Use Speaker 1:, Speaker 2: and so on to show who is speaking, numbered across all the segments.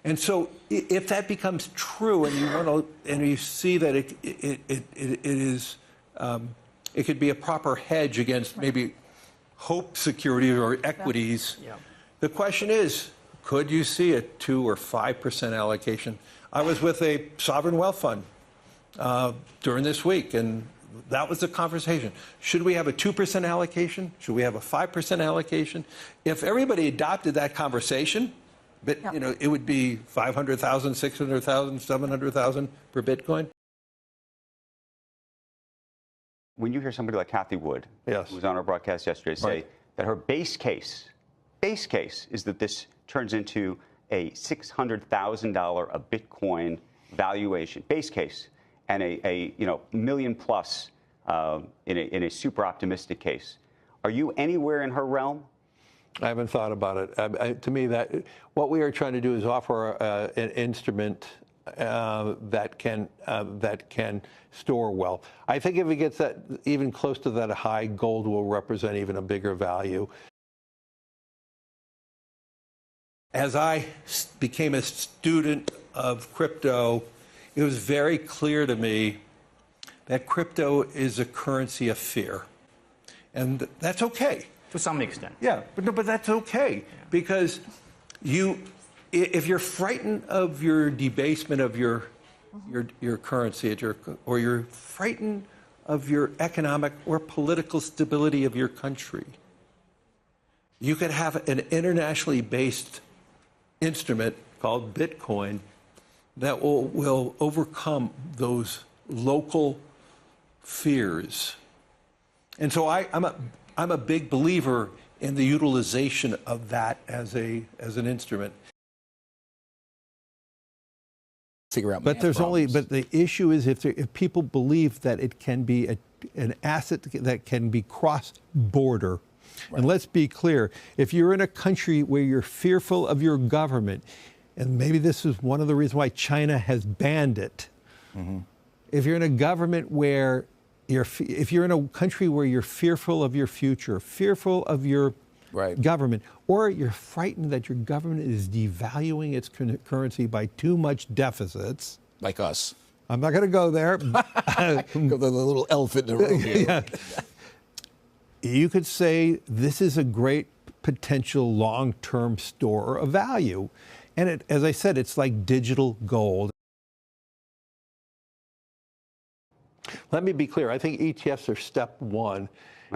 Speaker 1: And so if that becomes true and you want to, and you see that it could be a proper hedge against maybe hope security or equities, the question is, could you see a 2 or 5% allocation? I was with a sovereign wealth fund during this week, and that was the conversation. Should we have a 2% allocation? Should we have a 5% allocation? If everybody adopted that conversation, but you know, it would be 500,000, 600,000, 700,000 per Bitcoin.
Speaker 2: When you hear somebody like Cathie Wood,
Speaker 1: yes,
Speaker 2: who was on our broadcast yesterday, say that her base case is that this turns into a $600,000 a Bitcoin valuation, base case, and a million plus in a super optimistic case. Are you anywhere in her realm?
Speaker 1: I haven't thought about it. To me, that what we are trying to do is offer an instrument that can store wealth. I think if it gets that even close to that high, gold will represent even a bigger value. As I became a student of crypto, it was very clear to me that crypto is a currency of fear, and that's okay.
Speaker 3: To some extent.
Speaker 1: Yeah, but that's okay, because if you're frightened of your debasement of your currency, or you're frightened of your economic or political stability of your country, you could have an internationally based instrument called Bitcoin that will overcome those local fears. And so I'm a big believer in the utilization of that as an instrument.
Speaker 4: Figure out.
Speaker 5: But the issue is if people believe that it can be an asset that can be cross-border. Right. And let's be clear, if you're in a country where you're fearful of your government, and maybe this is one of the reasons why China has banned it. Mm-hmm. If you're in a government where if you're in a country where you're fearful of your future, fearful of your government, or you're frightened that your government is devaluing its currency by too much deficits.
Speaker 4: Like us.
Speaker 5: I'm not going to go there.
Speaker 4: The little elephant in the room here.
Speaker 5: Yeah. You could say this is a great potential long-term store of value. And as I said, it's like digital gold. Let me be clear. I think ETFs are step one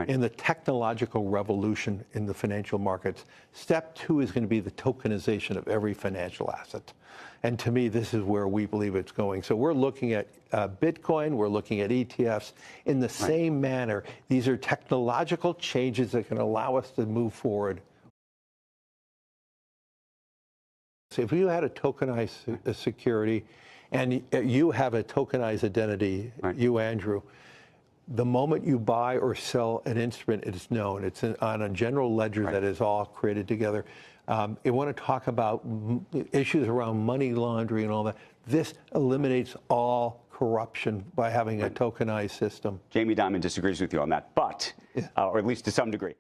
Speaker 5: in the technological revolution in the financial markets. Step two is going to be the tokenization of every financial asset. And to me, this is where we believe it's going. So we're looking at Bitcoin, we're looking at ETFs in the same manner. These are technological changes that can allow us to move forward. So if you had a tokenized security, and you have a tokenized identity, you, Andrew, the moment you buy or sell an instrument, it is known. It's on a general ledger that is all created together. You want to talk about issues around money laundering and all that. This eliminates all corruption by having a tokenized system.
Speaker 2: Jamie Dimon disagrees with you on that, but, or at least to some degree.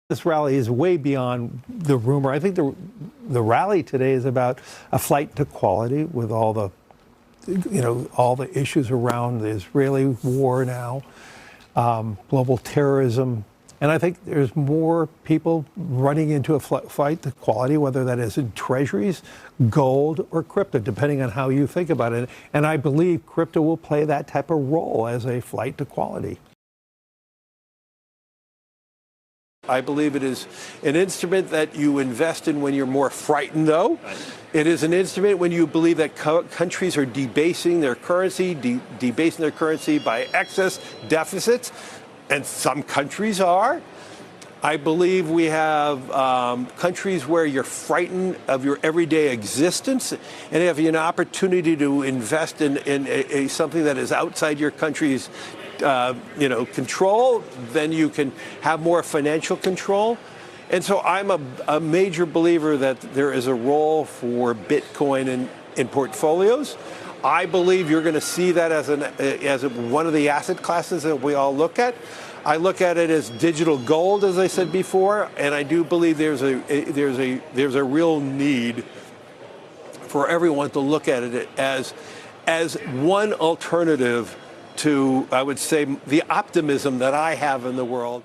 Speaker 5: This rally is way beyond the rumor. I think the rally today is about a flight to quality with all the, all the issues around the Israeli war now, global terrorism. And I think there's more people running into a flight to quality, whether that is in treasuries, gold, or crypto, depending on how you think about it. And I believe crypto will play that type of role as a flight to quality. I believe it is an instrument that you invest in when you're more frightened, though. It is an instrument when you believe that countries are debasing their currency, debasing their currency by excess deficits, and some countries are. I believe we have countries where you're frightened of your everyday existence, and if you have an opportunity to invest in something that is outside your country's control, then you can have more financial control. And so I'm a major believer that there is a role for Bitcoin in portfolios. I believe you're going to see that as one of the asset classes that we all look at.
Speaker 1: I look at it as digital gold, as I said before, and I do believe there's a real need for everyone to look at it as one alternative to, I would say, the optimism that I have in the world.